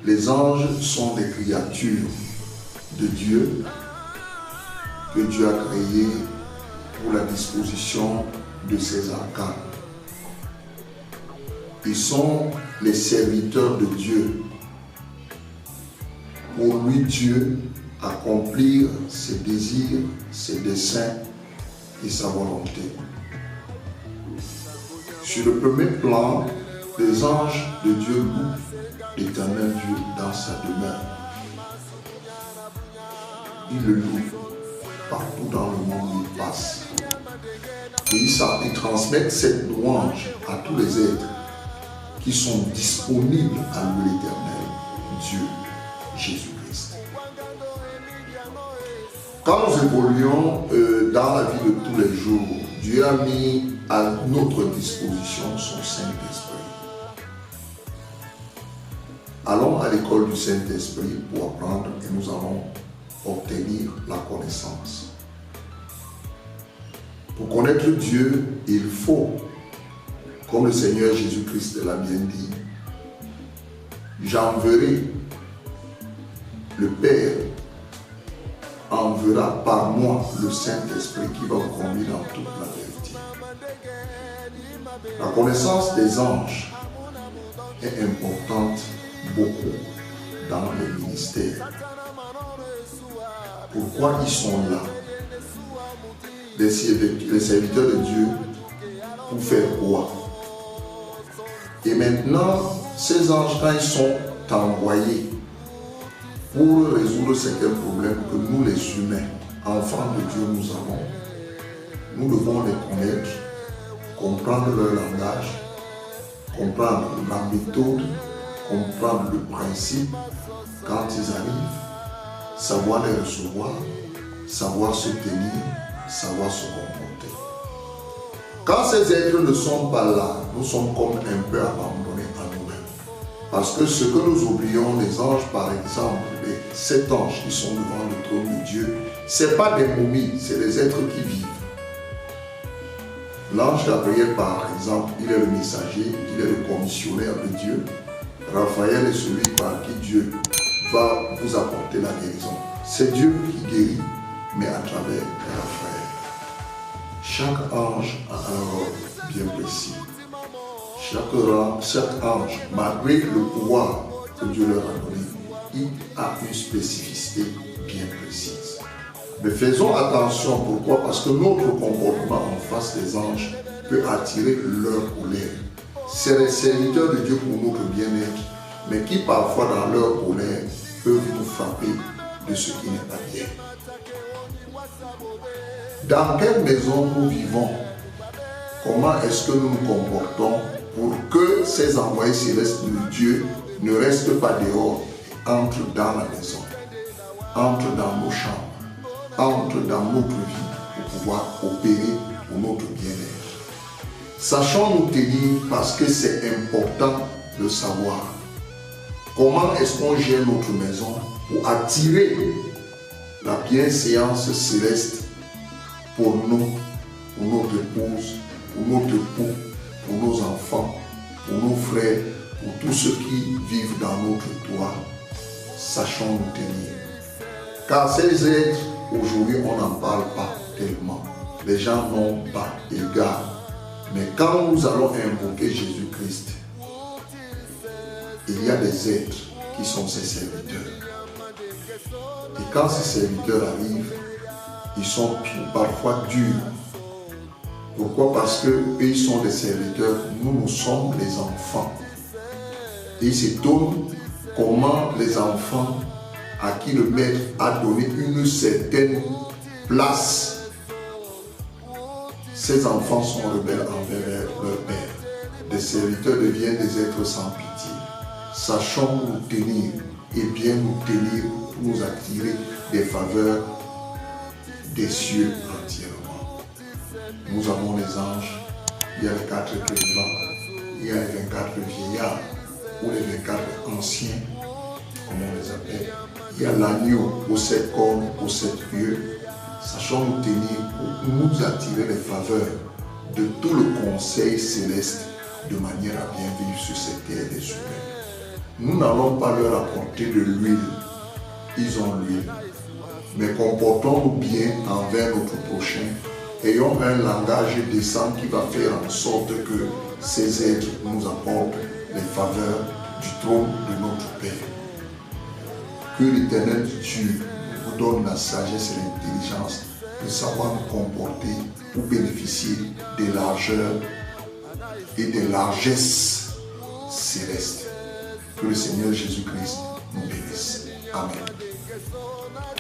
Les anges sont des créatures de Dieu que Dieu a créées pour la disposition de ses arcanes. Ils sont les serviteurs de Dieu. Pour lui, Dieu, accomplir ses désirs, ses desseins et sa volonté. Sur le premier plan, les anges de Dieu louent l'Éternel Dieu dans sa demeure. Ils le louent partout dans le monde où ils passent. Et ils transmettent cette louange à tous les êtres qui sont disponibles à louer l'Éternel Dieu, Jésus-Christ. Quand nous évoluons dans la vie de tous les jours, Dieu a mis à notre disposition son Saint-Esprit. Allons à l'école du Saint-Esprit pour apprendre et nous allons obtenir la connaissance. Pour connaître Dieu, il faut, comme le Seigneur Jésus-Christ l'a bien dit, j'enverrai, le Père enverra par moi le Saint-Esprit qui va vous conduire dans toute la vérité. La connaissance des anges est importante beaucoup dans les ministères. Pourquoi ils sont là? Les serviteurs de Dieu, pour faire quoi? Et maintenant, ces anges, quand ils sont envoyés pour résoudre certains problèmes que nous, les humains, enfants de Dieu, nous avons, nous devons les connaître, comprendre leur langage, comprendre la méthode, comprendre le principe quand ils arrivent, savoir les recevoir, savoir se tenir, savoir se comporter. Quand ces êtres ne sont pas là, nous sommes comme un peu abandonnés à nous-mêmes. Parce que ce que nous oublions, les anges par exemple, les 7 anges qui sont devant le trône de Dieu, ce n'est pas des momies, c'est des êtres qui vivent. L'ange Gabriel par exemple, il est le messager, il est le commissionnaire de Dieu. Raphaël est celui par qui Dieu va vous apporter la guérison. C'est Dieu qui guérit, mais à travers Raphaël. Chaque ange a un rôle bien précis. Chaque ange, malgré le pouvoir que Dieu leur a donné, il a une spécificité bien précise. Mais faisons attention, pourquoi? Parce que notre comportement en face des anges peut attirer leur colère. C'est les serviteurs de Dieu pour notre bien-être, mais qui parfois dans leur colère peuvent nous frapper de ce qui n'est pas bien. Dans quelle maison nous vivons? Comment est-ce que nous nous comportons pour que ces envoyés célestes de Dieu ne restent pas dehors et entrent dans la maison, entrent dans nos chambres, entrent dans notre vie pour pouvoir opérer pour notre bien-être? Sachons nous tenir parce que c'est important de savoir comment est-ce qu'on gère notre maison pour attirer la bienséance céleste pour nous, pour notre épouse, pour notre époux, pour nos enfants, pour nos frères, pour tous ceux qui vivent dans notre toit. Sachons nous tenir. Car ces êtres, aujourd'hui, on n'en parle pas tellement. Les gens n'ont pas égard. Mais quand nous allons invoquer Jésus-Christ, il y a des êtres qui sont ses serviteurs. Et quand ces serviteurs arrivent, ils sont parfois durs. Pourquoi? Parce qu'eux, ils sont des serviteurs, nous sommes les enfants. Et ils s'étonnent comment les enfants à qui le maître a donné une certaine place, ces enfants sont rebelles envers leur père. Des serviteurs deviennent des êtres sans pitié. Sachons nous tenir et bien nous tenir pour nous attirer des faveurs des cieux entièrement. Nous avons les anges, il y a les 4 présidents, il y a les 24 vieillards ou les 24 anciens, comme on les appelle. Il y a l'agneau aux 7 cornes, aux 7 yeux. Sachons nous tenir pour nous attirer les faveurs de tout le conseil céleste de manière à bien vivre sur cette terre des humains. nous n'allons pas leur apporter de l'huile. Ils ont l'huile. Mais comportons-nous bien envers notre prochain. Ayons un langage décent qui va faire en sorte que ces êtres nous apportent les faveurs du trône de notre Père. Que l'Éternel Dieu nous donne la sagesse et l'intelligence de savoir nous comporter pour bénéficier des largeurs et des largesses célestes. Que le Seigneur Jésus-Christ nous bénisse. Amen.